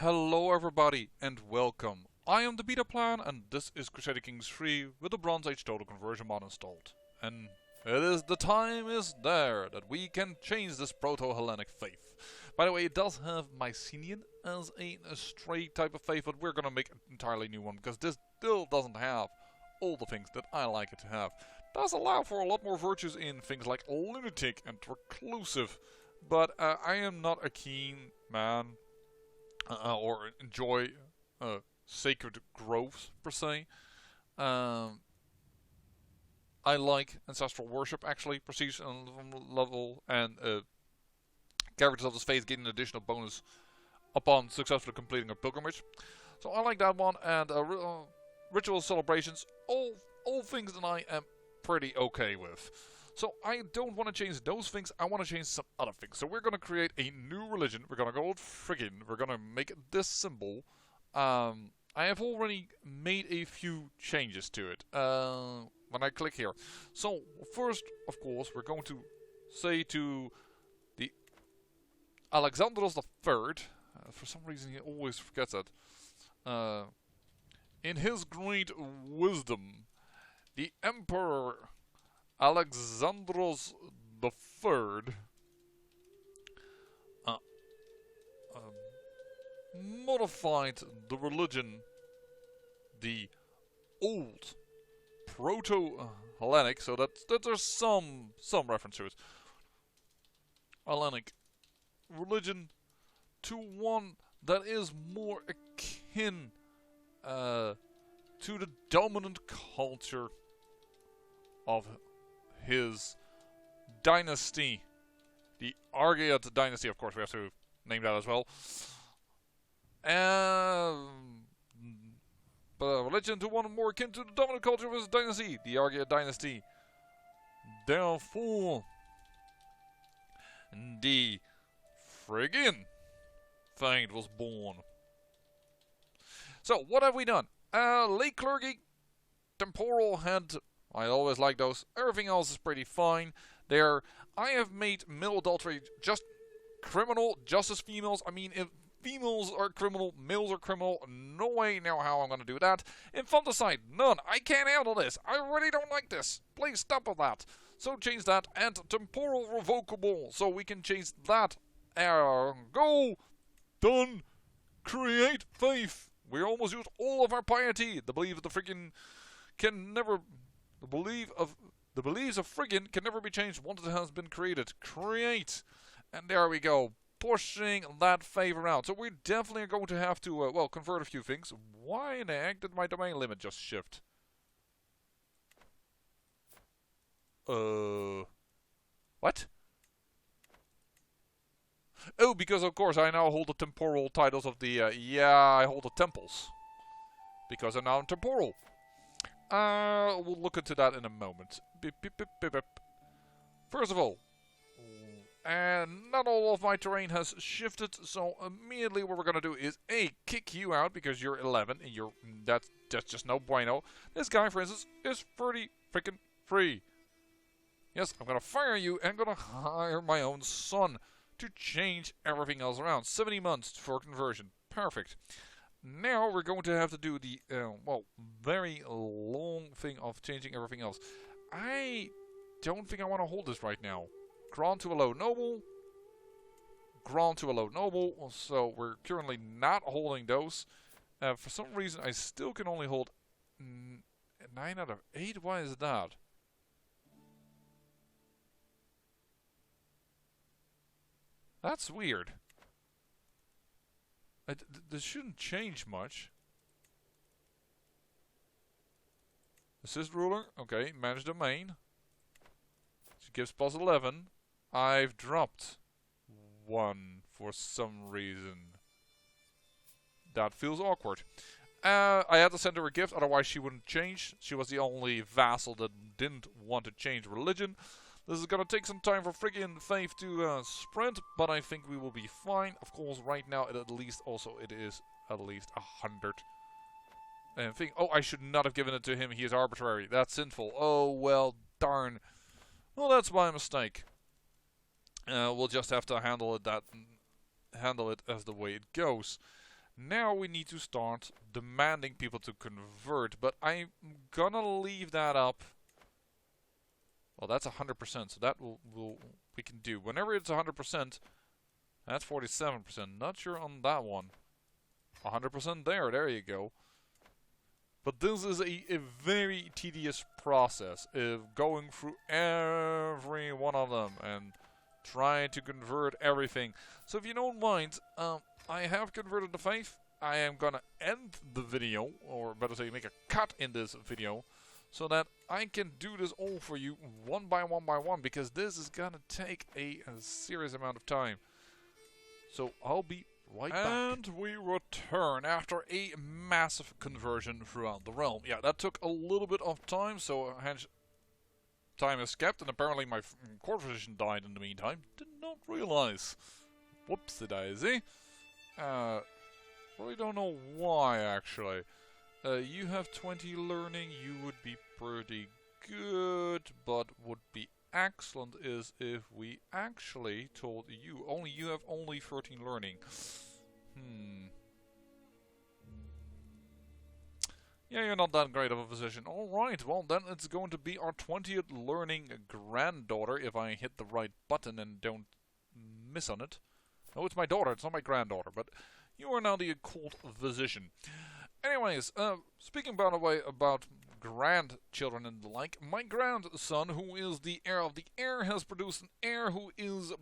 Hello everybody and welcome. I am the Beta Plan and this is Crusader Kings 3 with the Bronze Age Total Conversion mod installed. And the time is there that we can change this Proto-Hellenic faith. By the way, it does have Mycenaean as a straight type of faith, but we're gonna make an entirely new one because this still doesn't have all the things that I like it to have. It does allow for a lot more virtues in things like lunatic and reclusive, but I am not a keen man or enjoy sacred groves per se. I like ancestral worship actually, prestige and level, and characters of this faith getting an additional bonus upon successfully completing a pilgrimage. So I like that one, and ritual celebrations, all things that I am pretty okay with. So I don't want to change those things, I want to change some other things. So we're going to create a new religion, we're going to go with friggin', we're going to make this symbol. I have already made a few changes to it when I click here. So first, of course, we're going to say to the Alexandros III, for some reason he always forgets that, in his great wisdom, the Emperor Alexandros III modified the religion, the old Proto-Hellenic, so that there's some reference to it, Hellenic religion, to one that is more akin to the dominant culture of his dynasty, the Argead dynasty. Of course, we have to name that as well. But a religion to one more akin to the dominant culture of his dynasty, the Argead dynasty. Therefore, the friggin' Fate was born. So, what have we done? Lay clergy, temporal head. I always like those. Everything else is pretty fine. There, I have made male adultery just criminal, just as females. I mean, if females are criminal, males are criminal, no way now how I'm going to do that. Infanticide, none. I can't handle this. I really don't like this. Please stop with that. So change that. And temporal revocable. So we can change that. Go. Done. Create faith. We almost used all of our piety. The belief of the freaking can never... The beliefs of friggin' can never be changed once it has been created. Create! And there we go. Pushing that favor out. So we definitely are going to have to, well, convert a few things. Why in the heck did my domain limit just shift? What? Oh, because of course I now hold the temporal titles of the, I hold the temples. Because I'm now temporal. We'll look into that in a moment. Beep, beep, beep, beep, beep. First of all, and not all of my terrain has shifted, so immediately what we're gonna do is kick you out because you're 11 and that's just no bueno. This guy, for instance, is pretty freaking free. Yes, I'm gonna fire you and I'm gonna hire my own son to change everything else around. 70 months for conversion. Perfect. Now we're going to have to do the, well, very long thing of changing everything else. I don't think I want to hold this right now. Grant to a low noble. Grant to a low noble. So we're currently not holding those. For some reason, I still can only hold 9 out of 8. Why is that? That's weird. This shouldn't change much. Assist ruler. Okay, manage domain. She gives plus 11. I've dropped 1 for some reason. That feels awkward. I had to send her a gift, otherwise she wouldn't change. She was the only vassal that didn't want to change religion. This is gonna take some time for friggin' faith to spread, but I think we will be fine. Of course, right now it is at least 100. And oh, I should not have given it to him. He is arbitrary. That's sinful. Oh well, darn. Well, that's my mistake. We'll just have to handle it as the way it goes. Now we need to start demanding people to convert, but I'm gonna leave that up. Well, that's 100%, so that we can do. Whenever it's 100%, that's 47%. Not sure on that one. 100% there you go. But this is a very tedious process of going through every one of them and trying to convert everything. So if you don't mind, I have converted the faith. I am gonna end the video, or better say make a cut in this video, so that I can do this all for you one by one, because this is gonna take a serious amount of time. So I'll be right back. And we return after a massive conversion throughout the realm. Yeah, that took a little bit of time, so hence time is kept, and apparently my court physician died in the meantime. Did not realize. Whoopsie daisy. Really don't know why, actually. You have 20 learning, you would be pretty good, but would be excellent is if we actually told you you have only 13 learning. Yeah, you're not that great of a physician. Alright, well then it's going to be our 20th learning granddaughter, if I hit the right button and don't miss on it. No, it's my daughter, it's not my granddaughter, but you are now the occult physician. Anyways, speaking by the way about grandchildren and the like, my grandson, who is the heir of the heir, has produced an heir who is,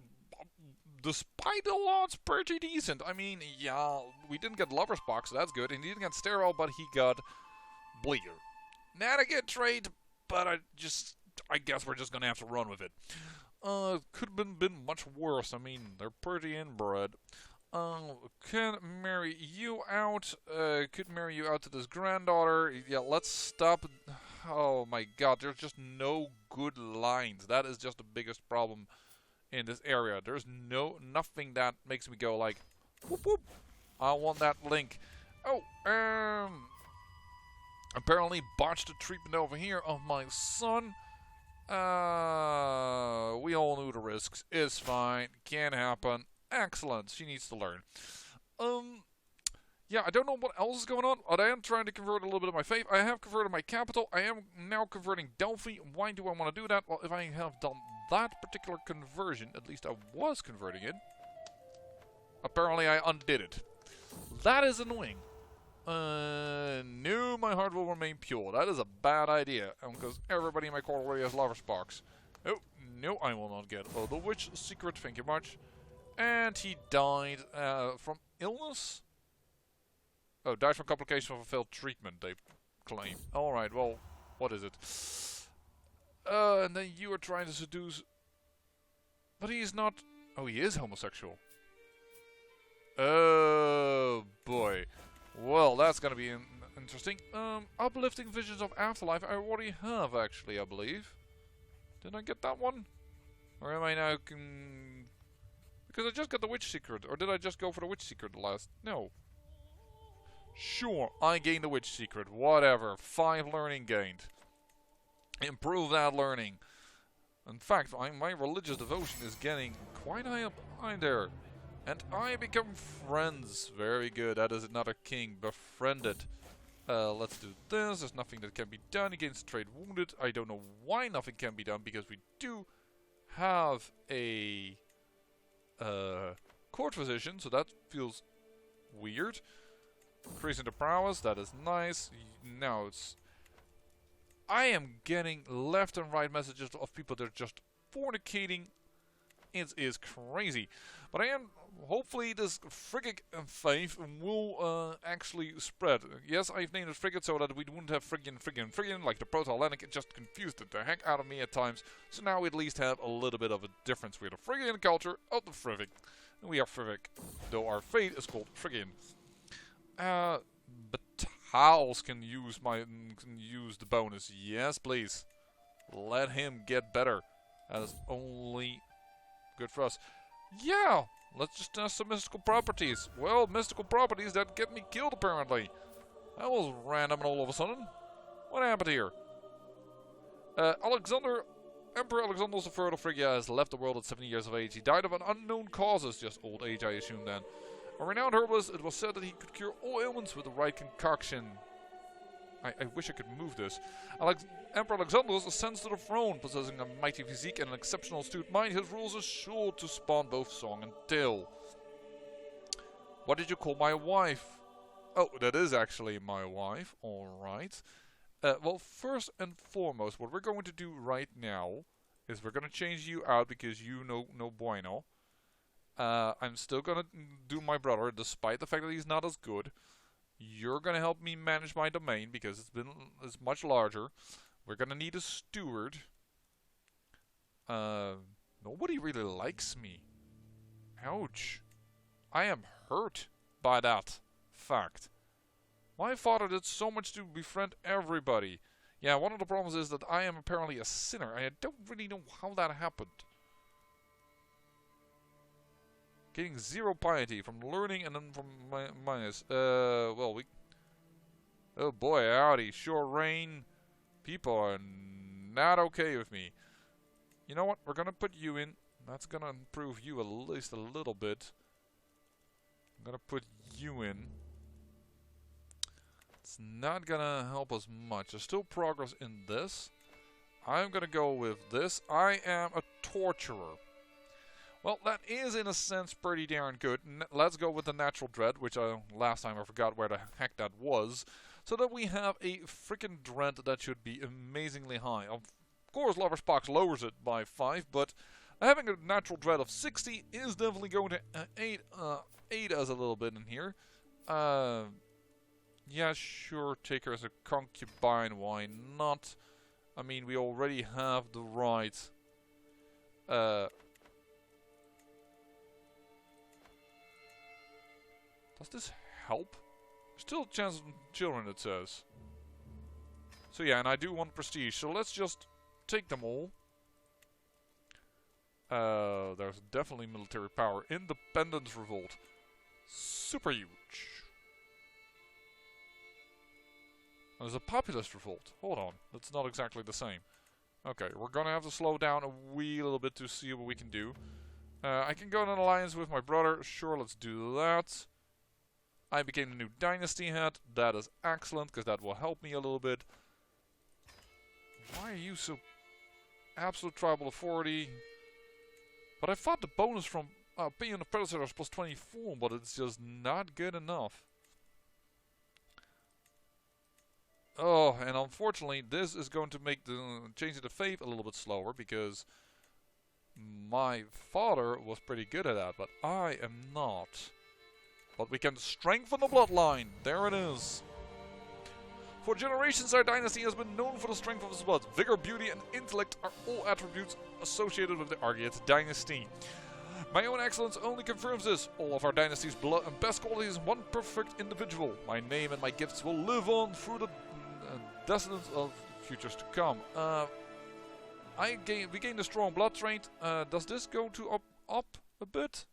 despite the odds, pretty decent. I mean, yeah, we didn't get lover's box, so that's good, and he didn't get sterile, but he got bleeder. Not a good trait, but I guess we're just gonna have to run with it. Could have been much worse. I mean, they're pretty inbred. Can marry you out. Could marry you out to this granddaughter. Yeah, let's stop. Oh my god, there's just no good lines. That is just the biggest problem in this area. There's nothing that makes me go like, whoop whoop, I want that link. Oh, apparently botched the treatment over here of my son. We all knew the risks. It's fine. Can happen. Excellent. She needs to learn. Yeah, I don't know what else is going on, but I am trying to convert a little bit of my faith. I have converted my capital. I am now converting Delphi. Why do I want to do that? Well, if I have done that particular conversion, at least I was converting it, apparently I undid it. That is annoying. No, my heart will remain pure. That is a bad idea, because everybody in my court already has lover sparks. Oh, no, I will not get. Oh, the witch secret, thank you much. And he died from illness? Oh, died from complications of a failed treatment, they claim. Alright, well, what is it? And then you are trying to seduce... But he's not... Oh, he is homosexual. Oh, boy. Well, that's gonna be interesting. Uplifting visions of afterlife, I already have, actually, I believe. Did I get that one? Or am I now... Because I just got the witch secret. Or did I just go for the witch secret last? No. Sure, I gained the witch secret. Whatever. 5 learning gained. Improve that learning. In fact, my religious devotion is getting quite high up behind there. And I become friends. Very good. That is another king. Befriended. Let's do this. There's nothing that can be done against trade wounded. I don't know why nothing can be done, because we do have a court physician, so that feels weird. Increasing the prowess, that is nice. Now it's... I am getting left and right messages of people that are just fornicating. It is crazy. But I am... Hopefully this frigate faith will actually spread. Yes, I've named it frigate so that we wouldn't have friggin', like the Proto-Hellenic. It just confused the heck out of me at times. So now we at least have a little bit of a difference. We have the Phrygian culture of the Frivik. And we are Frivik, though our fate is called Phrygian. Batals can use the bonus. Yes, please. Let him get better. That is only good for us. Yeah! Let's just test some mystical properties. Well, mystical properties that get me killed, apparently. That was random and all of a sudden. What happened here? Emperor Alexander III of Phrygia has left the world at 70 years of age. He died of an unknown causes. Just old age, I assume then. A renowned herbalist, it was said that he could cure all ailments with the right concoction. I wish I could move this. Emperor Alexandros ascends to the throne, possessing a mighty physique and an exceptional astute mind. His rules are sure to spawn both song and tale. What did you call my wife? Oh, that is actually my wife. Alright. Well, first and foremost, what we're going to do right now is we're going to change you out because you know no bueno. I'm still going to do my brother, despite the fact that he's not as good. You're going to help me manage my domain because it's much larger. We're going to need a steward. Nobody really likes me. Ouch. I am hurt by that fact. My father did so much to befriend everybody. Yeah, one of the problems is that I am apparently a sinner. I don't really know how that happened. Getting 0 piety from learning and then from minus. Well, we... Oh boy, howdy. Short rain. People are not okay with me. You know what? We're gonna put you in. That's gonna improve you at least a little bit. I'm gonna put you in. It's not gonna help us much. There's still progress in this. I'm gonna go with this. I am a torturer. Well, that is in a sense pretty darn good. Let's go with the natural dread, which last time I forgot where the heck that was. So that we have a freaking dread that should be amazingly high. Of course, Lover's Box lowers it by 5, but having a natural dread of 60 is definitely going to aid us a little bit in here. Yeah, sure, take her as a concubine, why not? I mean, we already have the right... Does this help? Still a chance of children, it says. So yeah, and I do want prestige, so let's just take them all. There's definitely military power. Independence revolt. Super huge. And there's a populist revolt. Hold on, that's not exactly the same. Okay, we're gonna have to slow down a wee little bit to see what we can do. I can go in an alliance with my brother. Sure, let's do that. I became the new dynasty head. That is excellent, because that will help me a little bit. Why are you so absolute tribal authority? But I thought the bonus from opinion of predecessors plus 24, but it's just not good enough. Oh, and unfortunately, this is going to make the change of the faith a little bit slower, because my father was pretty good at that, but I am not. But we can strengthen the bloodline. There it is. For generations, our dynasty has been known for the strength of its blood. Vigor, beauty, and intellect are all attributes associated with the Argead dynasty. My own excellence only confirms this. All of our dynasty's blood and best qualities in one perfect individual. My name and my gifts will live on through the descendants of futures to come. We gained a strong blood trait. Does this go to up a bit?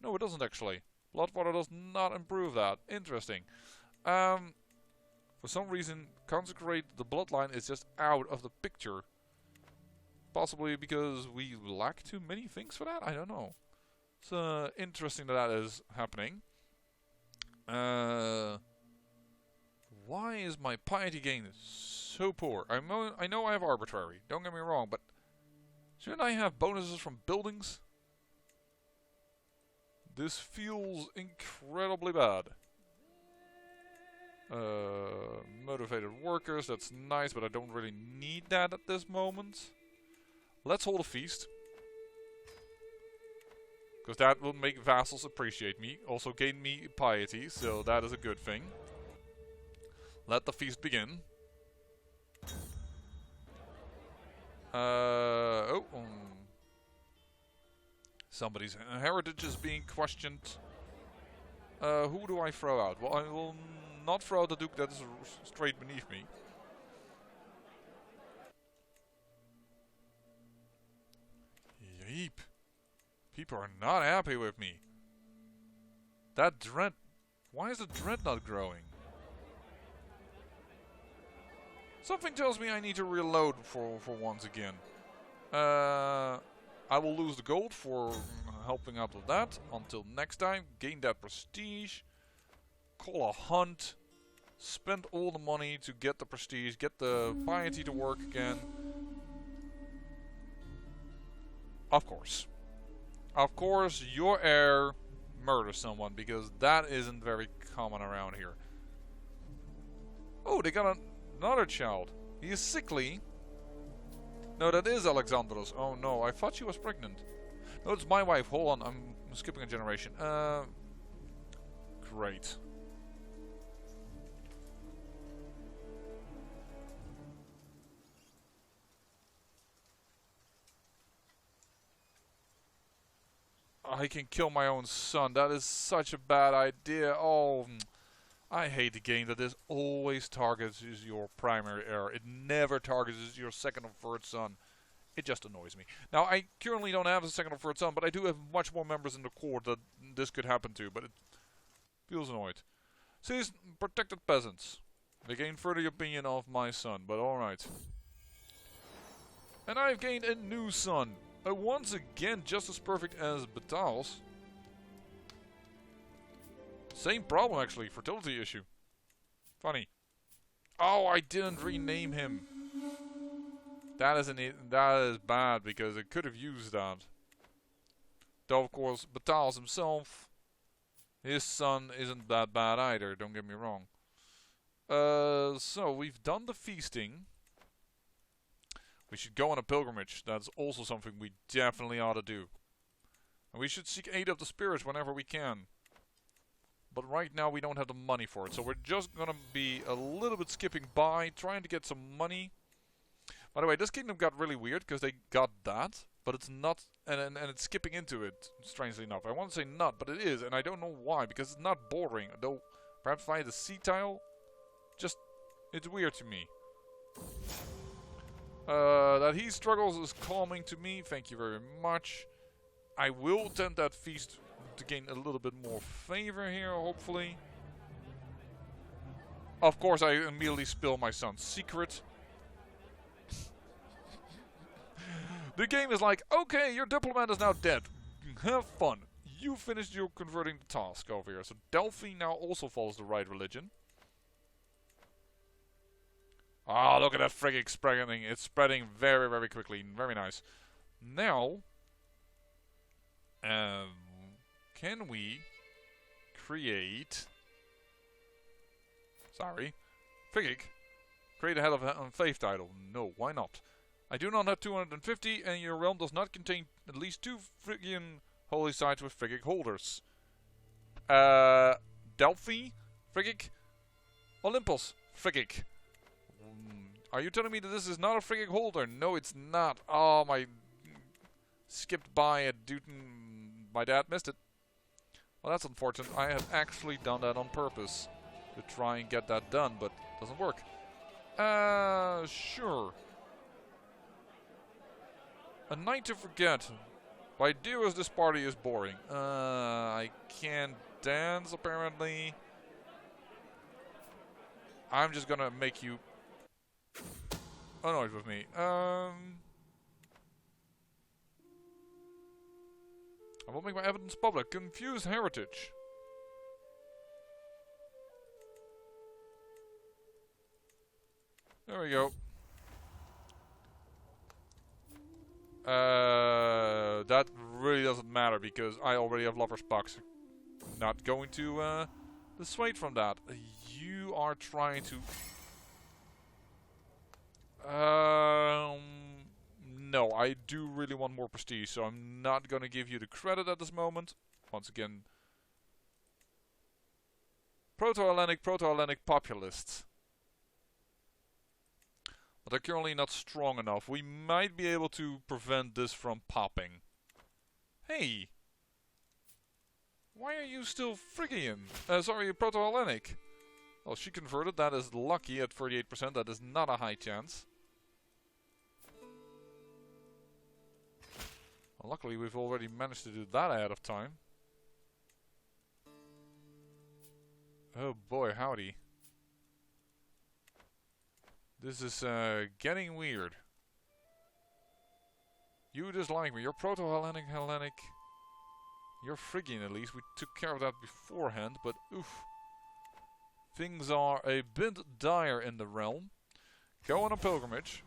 No, it doesn't actually. Blood water does not improve that. Interesting. For some reason, consecrate the bloodline is just out of the picture. Possibly because we lack too many things for that? I don't know. It's interesting that that is happening. Why is my piety gain so poor? I know I have arbitrary. Don't get me wrong, but shouldn't I have bonuses from buildings? This feels incredibly bad. Motivated workers, that's nice, but I don't really need that at this moment. Let's hold a feast. Because that will make vassals appreciate me. Also gain me piety, so that is a good thing. Let the feast begin. Somebody's heritage is being questioned. Who do I throw out? Well, I will not throw out the Duke that is straight beneath me. Yeep. People are not happy with me. That dread... Why is the dread not growing? Something tells me I need to reload for once again. I will lose the gold for helping out with that. Until next time, gain that prestige. Call a hunt. Spend all the money to get the prestige. Get the piety to work again. Of course. Of course, your heir murders someone, because that isn't very common around here. Oh, they got another child. He is sickly. No, that is Alexandros. Oh no, I thought she was pregnant. No, it's my wife. Hold on, I'm skipping a generation. Great. I can kill my own son. That is such a bad idea. Oh, I hate the game that this always targets your primary heir. It never targets your second or third son. It just annoys me. Now, I currently don't have a second or third son, but I do have much more members in the court that this could happen to, but it feels annoyed. Sees protected peasants. They gain further opinion of my son, but alright. And I've gained a new son. Once again, just as perfect as Batal's. Same problem actually, fertility issue. Funny. Oh, I didn't rename him. That is bad because I could have used that. Though of course, Batal's himself, his son isn't that bad either. Don't get me wrong. So we've done the feasting. We should go on a pilgrimage. That's also something we definitely ought to do. And we should seek aid of the spirits whenever we can. But right now we don't have the money for it. So we're just gonna be a little bit skipping by, trying to get some money. By the way, this kingdom got really weird because they got that, but it's not, and it's skipping into it, strangely enough. I want to say not, but it is, and I don't know why, because it's not bordering. Though, perhaps via the sea tile, just, it's weird to me. That he struggles is calming to me. Thank you very much. I will attend that feast to gain a little bit more favor here, hopefully. Of course, I immediately spill my son's secret. The game is like, okay, your diplomat is now dead. Have fun. You finished your converting the task over here. So Delphi now also follows the right religion. Ah, look at that frigging spreading. It's spreading very, very quickly. Very nice. Now, can we create... Sorry. Friggig. Create a head of faith title. No, why not? I do not have 250, and your realm does not contain at least 2 Phrygian holy sites with Phrygic holders. Delphi, Phrygic, Olympus, Phrygic. Are you telling me that this is not a Phrygic holder? No, it's not. Oh, my... Skipped by a dude. My dad missed it. Well, that's unfortunate. I have actually done that on purpose. To try and get that done, but it doesn't work. Sure. A night to forget. By Deus, this party is boring. I can't dance, apparently. I'm just gonna make you annoyed with me. I will make my evidence public. Confused heritage. There we go. That really doesn't matter because I already have lover's box. Not going to dissuade from that. You are trying to... no, I do really want more prestige, so I'm not going to give you the credit at this moment. Once again, Proto-Hellenic populists. But they're currently not strong enough. We might be able to prevent this from popping. Hey! Why are you still Phrygian? Sorry, Proto-Hellenic. Well, she converted. That is lucky at 38%. That is not a high chance. Well, luckily, we've already managed to do that ahead of time. Oh boy, howdy. This is getting weird. You dislike me. You're Proto-Hellenic. You're Phrygian at least. We took care of that beforehand, but oof. Things are a bit dire in the realm. Go on a pilgrimage.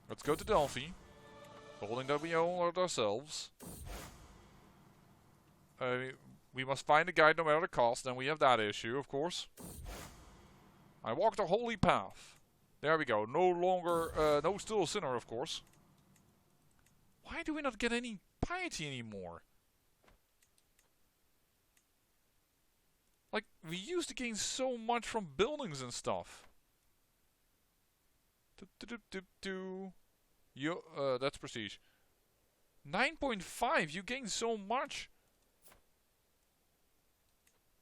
Let's go to Delphi. Holding that we own it ourselves. We must find a guide no matter the cost, and we have that issue, of course. I walked a holy path. There we go. No longer, no still a sinner, of course. Why do we not get any piety anymore? Like, we used to gain so much from buildings and stuff. That's prestige. 9.5, you gain so much.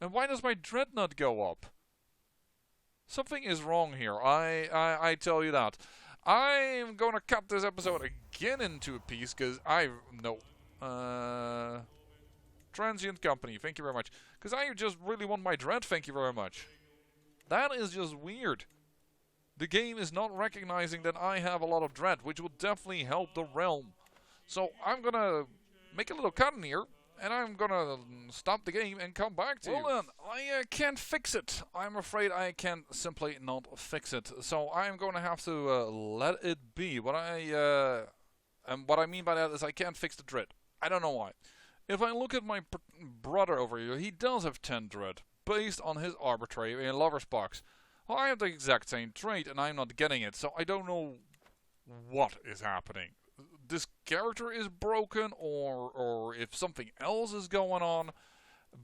And why does my dread not go up? Something is wrong here. I tell you that. I'm gonna cut this episode again into a piece because I no. Transient company, thank you very much. Because I just really want my dread, thank you very much. That is just weird. The game is not recognizing that I have a lot of dread, which will definitely help the realm. So I'm gonna make a little cut in here, and I'm gonna stop the game and come back to you. Well then, I can't fix it. I'm afraid I can simply not fix it. So I'm gonna have to let it be. And what I mean by that is I can't fix the dread. I don't know why. If I look at my brother over here, he does have 10 dread, based on his arbitrary and lover's box. Well, I have the exact same trait, and I'm not getting it, so I don't know what is happening. This character is broken, or if something else is going on,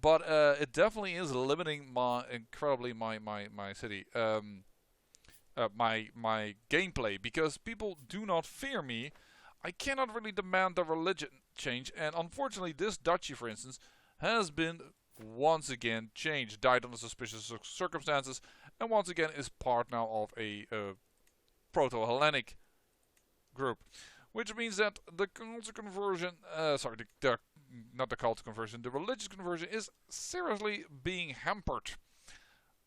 but it definitely is limiting my city, my gameplay, because people do not fear me. I cannot really demand the religion change, and unfortunately this duchy, for instance, has been once again changed, died under suspicious circumstances, and once again is part now of a proto-Hellenic group. Which means that the cult conversion, not the cult conversion, the religious conversion is seriously being hampered.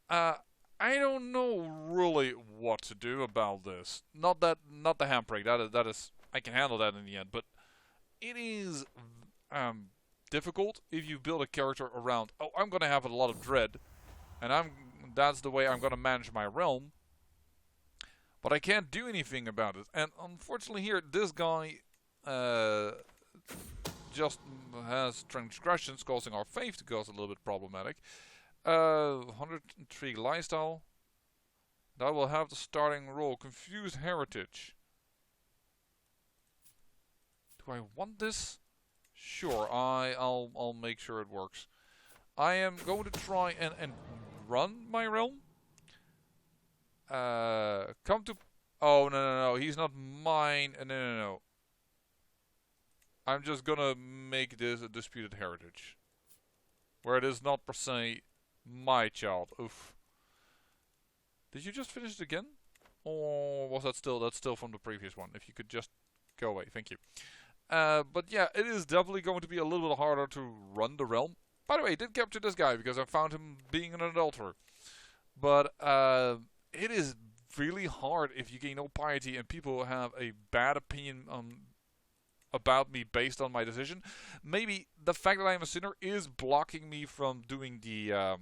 I don't know really what to do about this. Not the hampering, that is, I can handle that in the end, but it is difficult if you build a character around, oh, I'm going to have a lot of dread, and that's the way I'm going to manage my realm, but I can't do anything about it. And unfortunately here, this guy just has transgressions causing our faith to cause a little bit problematic. 103 lifestyle. That will have the starting role. Confused heritage. Do I want this? Sure, I'll make sure it works. I am going to try and run my realm. Come to... Oh, no, he's not mine. No. I'm just gonna make this a disputed heritage. Where it is not per se my child. Oof. Did you just finish it again? Or was that still... That's still from the previous one. If you could just go away. Thank you. But yeah, it is definitely going to be a little bit harder to run the realm. By the way, I did capture this guy because I found him being an adulterer. But it is really hard if you gain no piety and people have a bad opinion about me based on my decision. Maybe the fact that I am a sinner is blocking me from doing the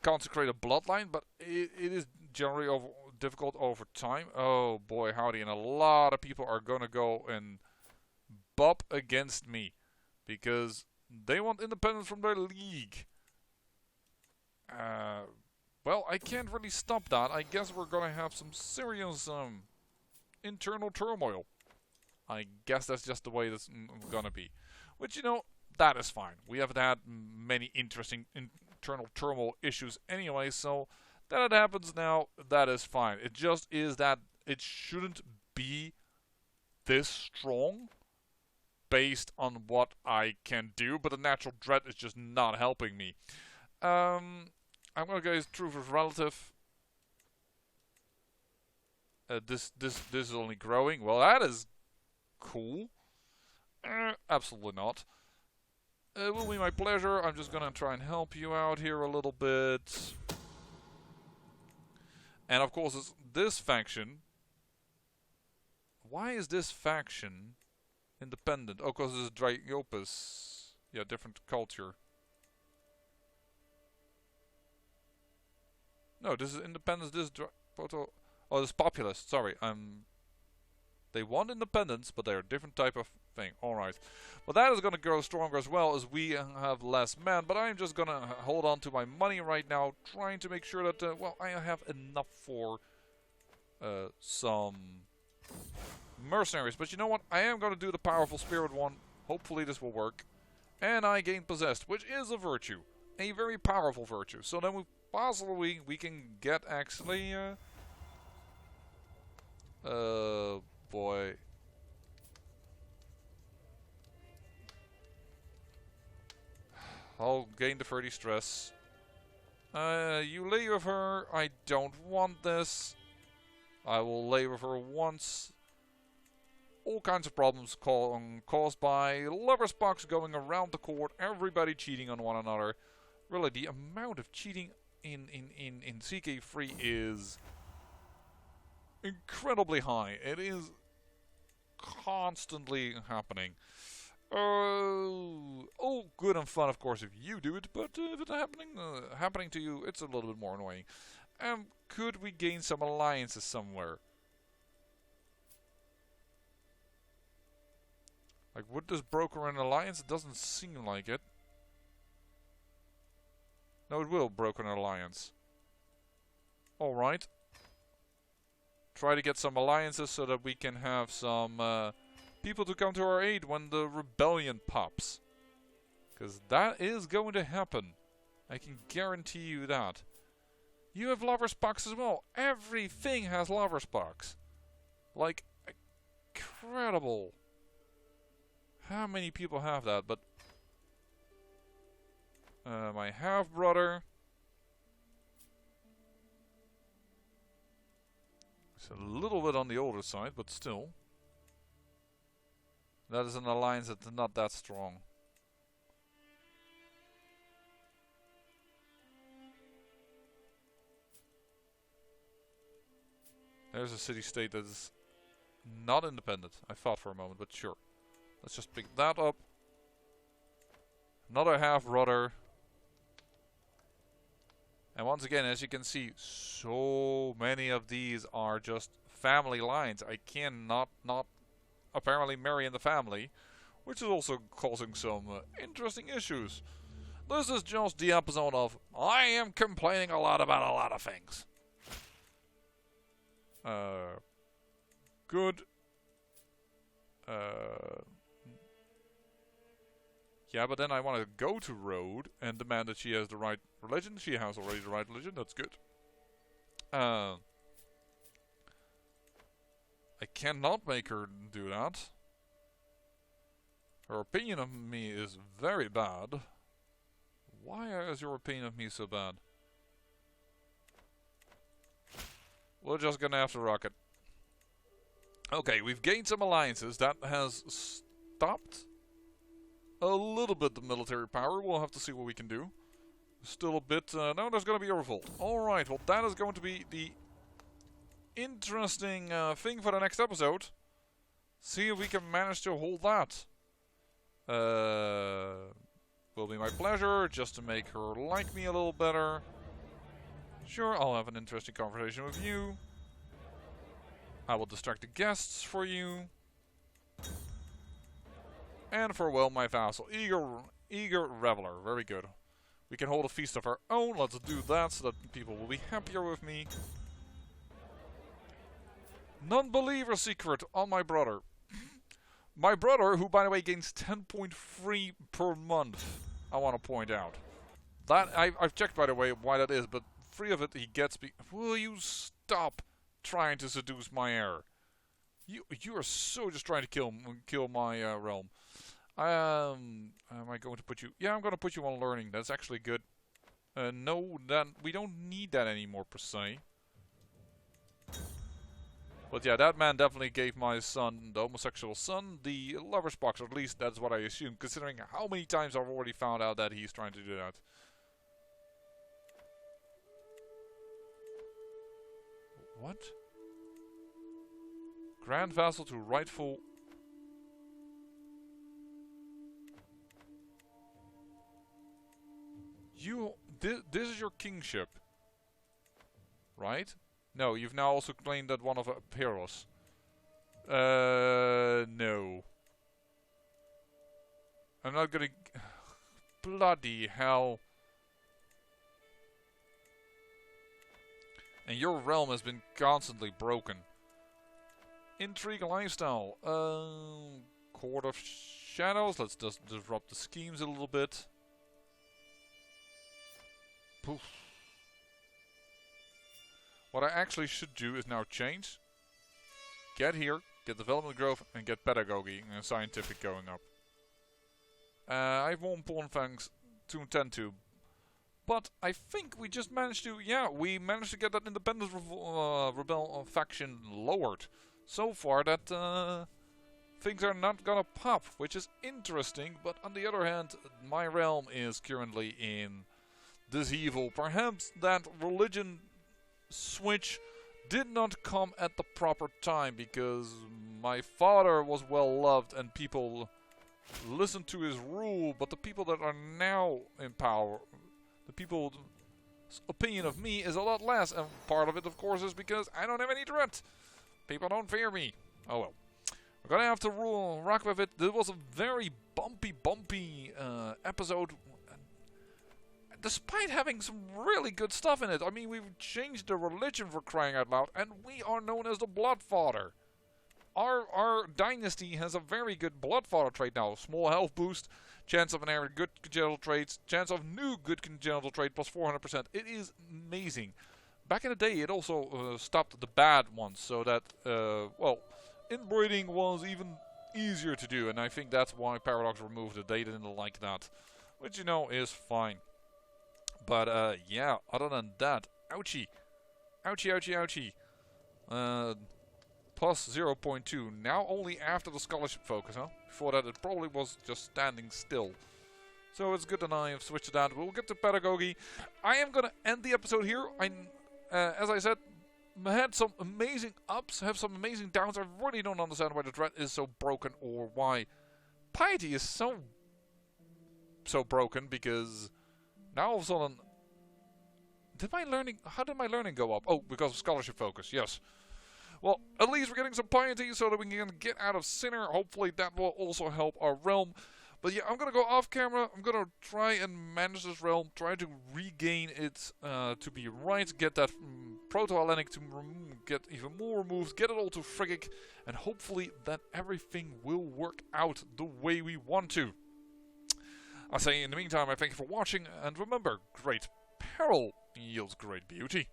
consecrated bloodline, but it is generally difficult over time. Oh boy, howdy, and a lot of people are gonna go and bop against me because they want independence from their league. Well, I can't really stop that. I guess we're gonna have some serious internal turmoil. I guess that's just the way that's gonna be. Which, you know, that is fine. We haven't had many interesting internal turmoil issues anyway, so that it happens now, that is fine. It just is that it shouldn't be this strong based on what I can do, but the natural dread is just not helping me. I'm gonna go with truth is relative. This is only growing. Well, that is cool. Absolutely not. It will be my pleasure. I'm just gonna try and help you out here a little bit. And of course, it's this faction. Why is this faction independent? Oh, because it's Dryopus. Yeah, different culture. No, this is independence. This photo. Oh, this is populist. Sorry, They want independence, but they're a different type of thing. All right. Well, that is going to grow stronger as well as we have less men. But I'm just going to hold on to my money right now, trying to make sure that well, I have enough for some mercenaries. But you know what? I am going to do the powerful spirit one. Hopefully this will work. And I gain possessed, which is a virtue. A very powerful virtue. So then we possibly we can get actually boy. I'll gain the 30 stress. You lay with her. I don't want this. I will lay with her once. All kinds of problems caused by lover's box going around the court. Everybody cheating on one another. Really, the amount of cheating in CK3 is incredibly high. It is constantly happening. Oh, good and fun, of course, if you do it, but if it's happening to you, it's a little bit more annoying. Could we gain some alliances somewhere? Like, would this broker an alliance? It doesn't seem like it. No, it will broker an alliance. Alright. Try to get some alliances so that we can have some people to come to our aid when the rebellion pops. Because that is going to happen. I can guarantee you that. You have lover's box as well. Everything has lover's box. Like, incredible. How many people have that? But my half-brother. It's a little bit on the older side, but still. That is an alliance that's not that strong. There's a city-state that is not independent. I thought for a moment, but sure. Let's just pick that up. Another half-brother. And once again, as you can see, so many of these are just family lines. I cannot not apparently marry in the family, which is also causing some interesting issues. This is just the episode of I am complaining a lot about a lot of things. Good. Yeah, but then I want to go to Road and demand that she has the right religion. She has already the right religion. That's good. I cannot make her do that. Her opinion of me is very bad. Why is your opinion of me so bad? We're just gonna have to rock it. Okay, we've gained some alliances. That has stopped a little bit the military power. We'll have to see what we can do. Still a bit... no, there's going to be a revolt. Alright, well that is going to be the interesting thing for the next episode. See if we can manage to hold that. Will be my pleasure, just to make her like me a little better. Sure, I'll have an interesting conversation with you. I will distract the guests for you. And farewell, my vassal. Eager reveler. Very good. We can hold a feast of our own. Let's do that so that people will be happier with me. Non-believer secret on my brother. My brother, who by the way gains 10.3 per month. I want to point out. That I've checked by the way why that is, but 3 of it he gets. Will you stop trying to seduce my heir? You are so just trying to kill my realm. Am I going to put you? Yeah, I'm going to put you on learning. That's actually good. No, we don't need that anymore per se. But yeah, that man definitely gave my son, the homosexual son, the lover's box. Or at least that's what I assume, considering how many times I've already found out that he's trying to do that. What? Grand vassal to rightful... this is your kingship. Right? No, you've now also claimed that one of Heroes. No. I'm not gonna... Bloody hell. And your realm has been constantly broken. Intrigue and lifestyle. Court of Shadows. Let's just disrupt the schemes a little bit. Poof. What I actually should do is now change. Get here, get development growth, and get pedagogy and scientific going up. I have one pawn thanks to tend to. But I think we just managed to, yeah, we managed to get that independent rebel faction lowered. So far that things are not gonna pop, which is interesting. But on the other hand, my realm is currently in this evil. Perhaps that religion switch did not come at the proper time, because my father was well loved and people listened to his rule, but the people that are now in power, the people's opinion of me is a lot less, and part of it of course is because I don't have any threat. People don't fear me. Oh well. We're gonna have to rock with it. This was a very bumpy episode. Despite having some really good stuff in it. I mean, we've changed the religion, for crying out loud, and we are known as the Bloodfather. Our dynasty has a very good Bloodfather trait now. Small health boost, chance of inheriting good congenital traits, chance of new good congenital trait plus 400%. It is amazing. Back in the day, it also stopped the bad ones, so that, well, inbreeding was even easier to do, and I think that's why Paradox removed it. They didn't like that, which, you know, is fine. But, yeah, other than that, ouchie. Ouchie. Plus 0.2. Now only after the scholarship focus, huh? Before that it probably was just standing still. So it's good that I have switched to that. We'll get to pedagogy. I am going to end the episode here. As I said, had some amazing ups, have some amazing downs. I really don't understand why the threat is so broken, or why piety is so broken, because now all of a sudden, how did my learning go up? Oh, because of scholarship focus, yes. Well, at least we're getting some piety so that we can get out of Sinner. Hopefully that will also help our realm. But yeah, I'm going to go off camera. I'm going to try and manage this realm. Try to regain it to be right. Get that Proto-Hellenic to get even more removed. Get it all to Friggic. And hopefully that everything will work out the way we want to. I say in the meantime, I thank you for watching. And remember, great peril yields great beauty.